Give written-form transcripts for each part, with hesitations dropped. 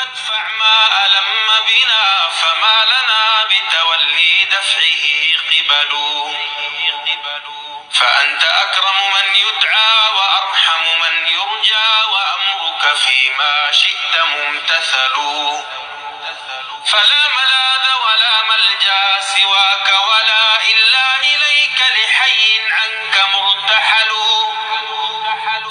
فادفع ما ألم بنا فما لنا بتولي دفعه قبل فأنت أكرم من يدعى وأرحم من يرجى وأمرك فيما شئت ممتثل فلا ملاذ ولا ملجأ سواك ولا إلا إليك لحي عنك مرتحل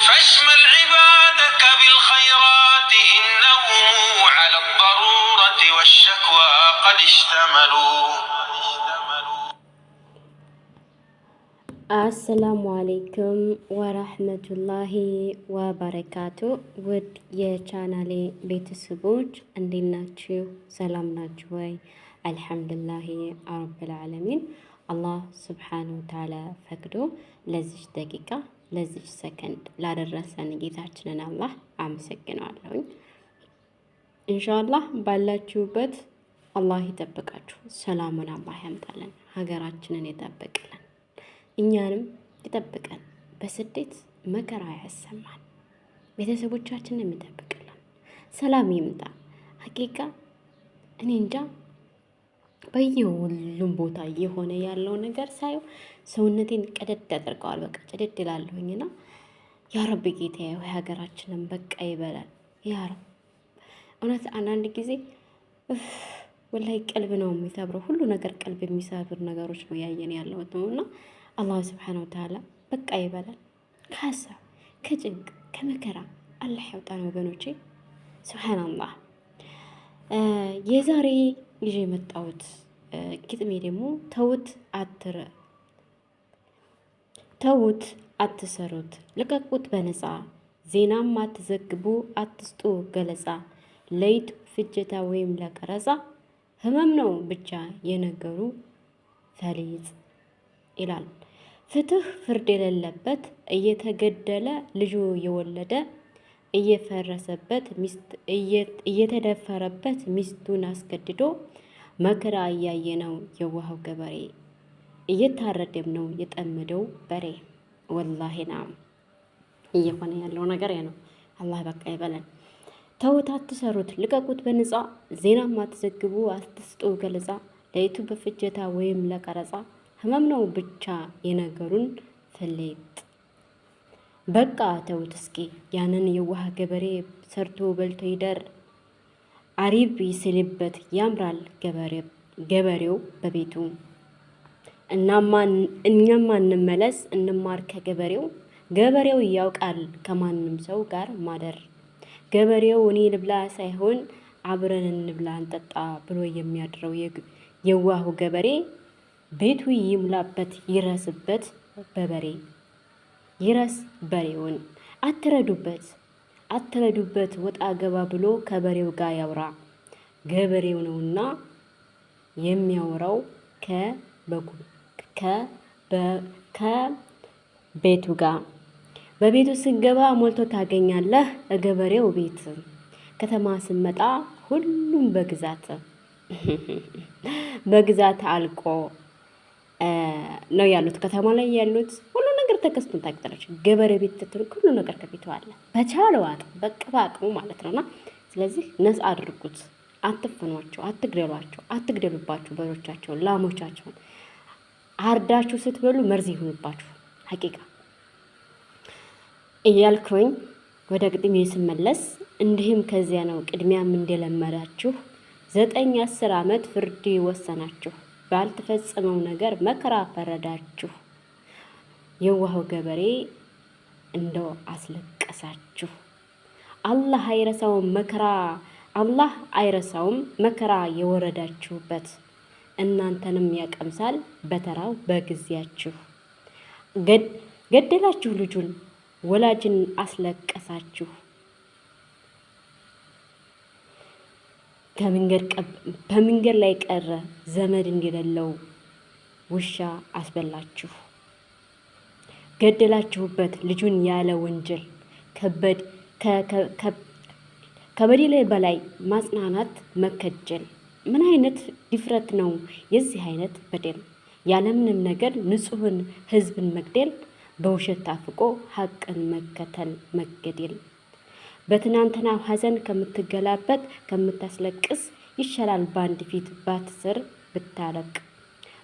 فاشمل عبادك بالخيرات إنهم على الضرورة والشكوى قد اشتملوا. አሰላሙ አሌይኩም ወራህመቱላሂ ወበረካቱ። ውድ የቻናሌ ቤተሰቦች እንዴት ናችሁ? ሰላም ናችሁ ወይ? አልሐምዱሊላሂ ረብል ዓለሚን። አላህ ስብሓነሁ ወተዓላ ፈቅዶ ለዚች ደቂቃ ለዚች ሰከንድ ላደረሰን ጌታችንን አላህ አመሰግነዋለሁኝ። ኢንሻአላህ ባላችሁበት አላህ ይጠብቃችሁ፣ ሰላሙን አላህ ያምጣልን፣ ሀገራችንን ይጠብቅልን፣ እኛንም ይጠብቀን፣ በስደት መከራ ያሰማን፣ ቤተሰቦቻችንን የሚጠብቅልን፣ ሰላም ይምጣ። ሀቂቃ እኔ እንጃ በየሁሉም ቦታ እየሆነ ያለው ነገር ሳየው ሰውነቴን ቀደድ ያደርገዋል። በቃ ጭድድ ይላለሁኝና ያ ረብ ጌታዬ ሆይ ሀገራችንን በቃ ይበላል ያ ረብ። እውነት አንዳንድ ጊዜ ወላሂ ቀልብ ነው የሚሰብረው። ሁሉ ነገር ቀልብ የሚሰብር ነገሮች ነው ያየን ያለሁት ነውና አላህ ስብሓነሁ ወተዓላ በቃ ይበላል። ከሀሳብ ከጭንቅ ከመከራ አላህ ያውጣን ወገኖቼ። ሱብሃንአላህ። የዛሬ ይዤ የመጣሁት ግጥሜ ደግሞ ተውት አትሰሩት፣ ልቀቁት በነፃ፣ ዜናም አትዘግቡ፣ አትስጡ ገለጻ፣ ለይቱ ፍጀታ ወይም ለቀረጻ፣ ህመም ነው ብቻ የነገሩ ፈሊጥ ይላል። ፍትህ ፍርድ የሌለበት እየተገደለ ልጁ የወለደ እየፈረሰበት እየተደፈረበት ሚስቱን አስገድዶ መከራ እያየ ነው የዋሃው ገበሬ እየታረደም ነው የጠመደው በሬ። ወላሂና እየሆነ ያለው ነገር ነው። አላህ በቃ ይበለን። ተውት አትሰሩት፣ ልቀቁት በነፃ፣ ዜናም አትዘግቡ፣ አትስጡ ገለጻ፣ ለይቱ በፍጀታ ወይም ለቀረጻ፣ ህመም ነው ብቻ የነገሩን ፈሊጥ። በቃ ተውት እስኪ ያንን የዋህ ገበሬ ሰርቶ በልቶ ይደር፣ አሪብ ይስልበት ያምራል ገበሬው በቤቱ። እኛም እንመለስ እንማር ከገበሬው፣ ገበሬው ያውቃል ከማንም ሰው ጋር ማደር። ገበሬው እኔ ልብላ ሳይሆን አብረን እንብላ እንጠጣ ብሎ የሚያድረው የዋሁ ገበሬ ቤቱ ይሙላበት ይረስበት በበሬ። ይረስ በሬውን አትረዱበት ወጣ ገባ ብሎ ከበሬው ጋር ያውራ። ገበሬው ነውና የሚያወራው ከቤቱ ጋር። በቤቱ ስገባ ሞልቶ ታገኛለህ ገበሬው ቤት። ከተማ ስመጣ ሁሉም በግዛት አልቆ ነው ያሉት። ከተማ ላይ ያሉት ሁሉ ነገር ተከስቶ ታቅጠለች። ገበሬ ቤት ትትርክ ሁሉ ነገር ከቤቱ አለ። በቻለው አቅም በቅባቅሙ ማለት ነውና ስለዚህ ነፃ አድርጉት። አትፈኗቸው፣ አትግደሏቸው፣ አትግደሉባቸው። በሮቻቸውን ላሞቻቸውን አርዳችሁ ስትበሉ መርዝ ይሁንባችሁ። ሀቂቃ እያልኩኝ ወደ ግጥሜ ስመለስ እንዲህም ከዚያ ነው ቅድሚያም እንደለመዳችሁ 9-10 ዓመት ፍርድ ወሰናችሁ፣ ባልተፈጸመው ነገር መከራ ፈረዳችሁ። የዋሃው ገበሬ እንደው አስለቀሳችሁ። አላህ አይረሳውም መከራ የወረዳችሁበት፣ እናንተንም ያቀምሳል በተራው በጊዜያችሁ። ገደላችሁ ልጁን ወላጅን አስለቀሳችሁ፣ በመንገድ ላይ ቀረ ዘመድ እንደሌለው ውሻ አስበላችሁ። ገደላችሁበት ልጁን ያለ ወንጀል፣ ከበደል በላይ ማጽናናት መከጀል። ምን አይነት ድፍረት ነው የዚህ አይነት በደል? ያለምንም ነገር ንጹሕን ሕዝብን መግደል፣ በውሸት ታፍቆ ሐቅን መከተል መገደል። በትናንትናው ሐዘን ከምትገላበት ከምታስለቅስ ይሻላል በአንድ ፊት ባትስር ብታለቅ።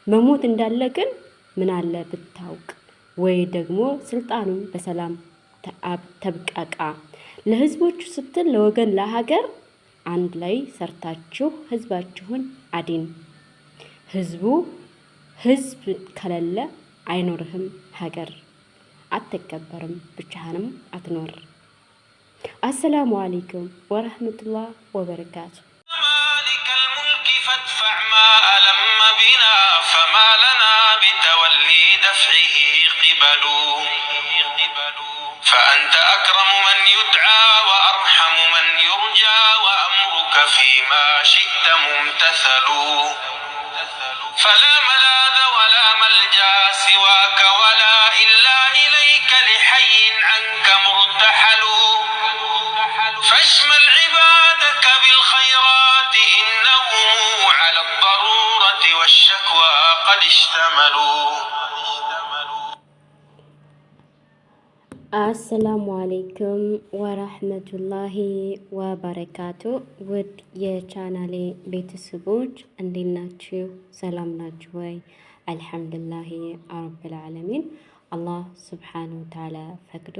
መሞት እንዳለ ግን ምን አለ ብታውቅ፣ ወይ ደግሞ ስልጣኑን በሰላም ተብቃቃ። ለህዝቦቹ ስትል ለወገን ለሀገር አንድ ላይ ሰርታችሁ ህዝባችሁን አዲን። ህዝብ ከሌለ አይኖርህም ሀገር፣ አትከበርም ብቻህንም አትኖር። አሰላሙ አለይኩም ወረህመቱላህ ወበረካቱ። مالك الملك فادفع ما ألم بنا فما لنا بتولي دفعه قبل فأنت أكرم من يدعى وأرحم من يرجى وأمرك فيما شئت ممتثل فلا ملاذ ولا ملجأ سواك ولا إلا إليك لحي عنك مرتحل فاشمل عبادك بالخيرات إنهم على الضرورة والشكوى قد اشتملوا. አሰላሙ አለይኩም ወራህመቱላሂ ወበረካቱ። ውድ የቻናሌ ቤተሰቦች እንዴት ናችሁ? ሰላም ናችሁ ወይ? አልሐምዱሊላሂ ረብል ዓለሚን። አላህ ሱብሓነሁ ወተዓላ ፈቅዶ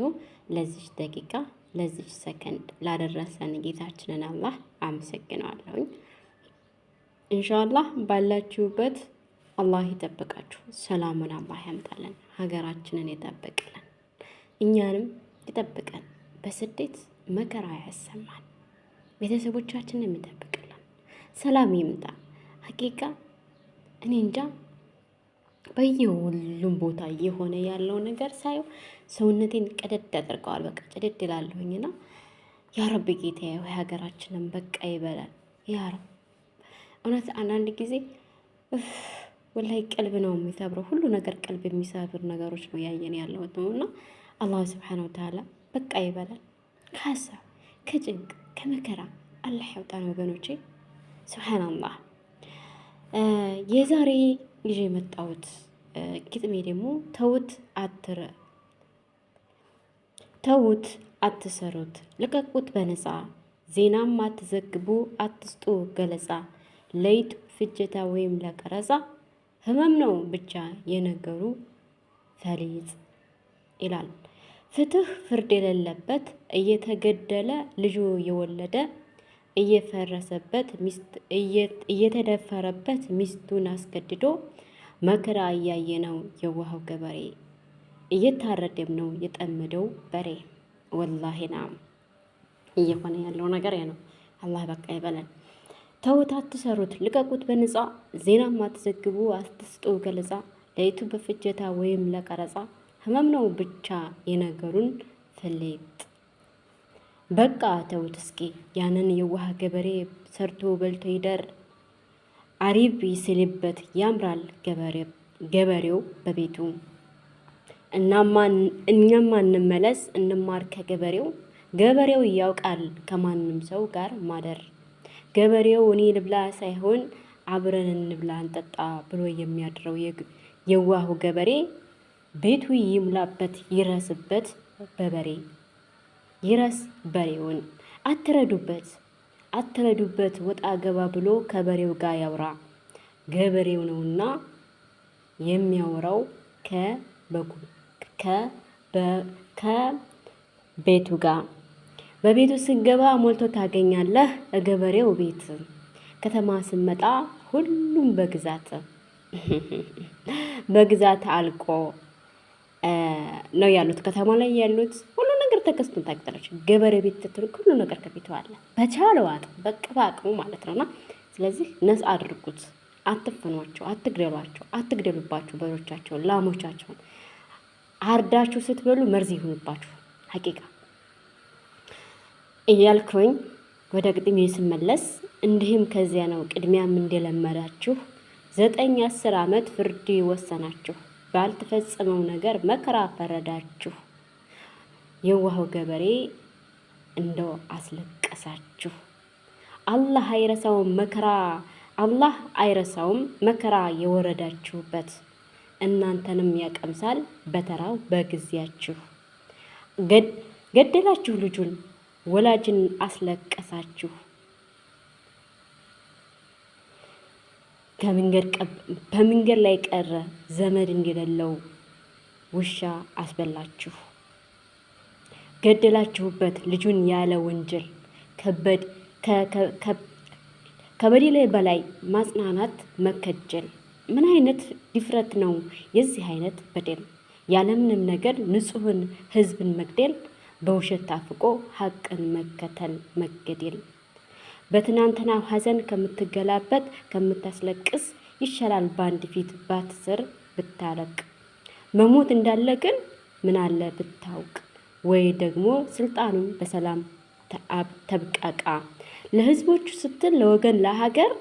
ለዚች ደቂቃ ለዚች ሰከንድ ላደረሰን ጌታችንን አላህ አመሰግነዋለሁኝ። ኢንሻአላህ ባላችሁበት አላህ ይጠብቃችሁ፣ ሰላሙን አላህ ያምጣልን፣ ሀገራችንን ይጠብቅልን፣ እኛንም ይጠብቀን፣ በስደት መከራ ያሰማን፣ ቤተሰቦቻችንን ይጠብቅልን፣ ሰላም ይምጣ። ሀቂቃ እኔ እንጃ በየሁሉም ቦታ እየሆነ ያለው ነገር ሳየው ሰውነቴን ቀደድ ያደርገዋል። በቃ ጨደድ ይላለሁኝና ያ ረብ ጌታዬ ሆይ ሀገራችንን በቃ ይበላል ያ ረብ። እውነት አንዳንድ ጊዜ ወላሂ ቀልብ ነው የሚሰብረው። ሁሉ ነገር ቀልብ የሚሰብር ነገሮች ነው ያየን ያለሁት ነውና አላህ ሱብሓነሁ ወተዓላ በቃ ይበላል። ከሀሳብ ከጭንቅ ከመከራ አላህ ያውጣን ወገኖቼ። ሱብሓነላህ። የዛሬ ይዤ የመጣሁት ግጥሜ ደግሞ ተውት አትሰሩት፣ ልቀቁት በነፃ፣ ዜናም አትዘግቡ አትስጡ ገለጻ፣ ለዩቲዩብ ፍጀታ ወይም ለቀረጻ፣ ህመም ነው ብቻ የነገሩ ፈሊጥ ይላል። ፍትህ ፍርድ የሌለበት እየተገደለ ልጁ የወለደ እየተደፈረበት ሚስቱን አስገድዶ መከራ እያየ ነው የዋሃው ገበሬ፣ እየታረደም ነው የጠመደው በሬ። ወላሂና እየሆነ ያለው ነገር ነው። አላህ በቃ ይበለን። ተውት አትሰሩት፣ ልቀቁት በነፃ፣ ዜናም አትዘግቡ አትስጡ ገለጻ፣ ለዩቲዩብ ፍጀታ ወይም ለቀረጻ፣ ህመም ነው ብቻ የነገሩን ፈሊጥ። በቃ ተውት እስኪ ያንን የዋህ ገበሬ፣ ሰርቶ በልቶ ይደር፣ አሪብ ይስልበት ያምራል ገበሬው በቤቱ። እኛም እንመለስ እንማር ከገበሬው፣ ገበሬው ያውቃል ከማንም ሰው ጋር ማደር። ገበሬው እኔ ልብላ ሳይሆን አብረን እንብላ እንጠጣ ብሎ የሚያድረው የዋሁ ገበሬ፣ ቤቱ ይሙላበት ይረስበት በበሬ። ይረስ በሬውን አትረዱበት ወጣ ገባ ብሎ ከበሬው ጋር ያውራ። ገበሬው ነውና የሚያወራው ከቤቱ ጋር። በቤቱ ስገባ ሞልቶ ታገኛለህ ገበሬው ቤት። ከተማ ስመጣ ሁሉም በግዛት አልቆ ነው ያሉት። ከተማ ላይ ያሉት ሁሉ ነገር ተከስቶ ታውቃለች። ገበሬ ቤት ትትርክ ሁሉ ነገር ከቤቱ አለ። በቻለው አቅም በቅባቅሙ ማለት ነውና ስለዚህ ነፃ አድርጉት። አትፈኗቸው፣ አትግደሏቸው፣ አትግደሉባቸው። በሮቻቸውን ላሞቻቸውን አርዳችሁ ስትበሉ መርዝ ይሁንባችሁ። ሐቂቃ እያልኩኝ ወደ ግጥሜ ስመለስ እንዲህም ከዚያ ነው ቅድሚያም እንደለመዳችሁ 9-10 ዓመት ፍርድ ወሰናችሁ፣ ባልተፈጸመው ነገር መከራ ፈረዳችሁ። የዋሃው ገበሬ እንደው አስለቀሳችሁ። አላህ አይረሳውም መከራ የወረዳችሁበት፣ እናንተንም ያቀምሳል በተራው በጊዜያችሁ። ገደላችሁ ልጁን ወላጅን አስለቀሳችሁ። በመንገድ ላይ ቀረ ዘመድ እንደሌለው ውሻ አስበላችሁ። ገደላችሁበት ልጁን ያለ ወንጀል። ከበደል በላይ ማጽናናት መከጀል። ምን አይነት ድፍረት ነው የዚህ አይነት በደል? ያለምንም ነገር ንጹሕን ሕዝብን መግደል፣ በውሸት ታፍቆ ሀቅን መከተል መገደል። በትናንትናው ሐዘን ከምትገላበት ከምታስለቅስ ይሻላል በአንድ ፊት ባትስር ብታለቅ። መሞት እንዳለ ግን ምን አለ ብታውቅ፣ ወይ ደግሞ ስልጣኑን በሰላም ተብቃቃ። ለህዝቦቹ ስትል ለወገን ለሀገር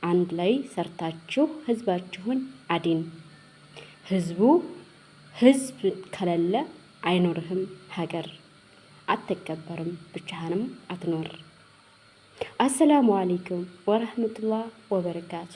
አንድ ላይ ሰርታችሁ ህዝባችሁን አዲን። ህዝብ ከሌለ አይኖርህም ሀገር፣ አትከበርም ብቻህንም አትኖር። አሰላሙ አለይኩም ወረህመቱላህ ወበረካቱ።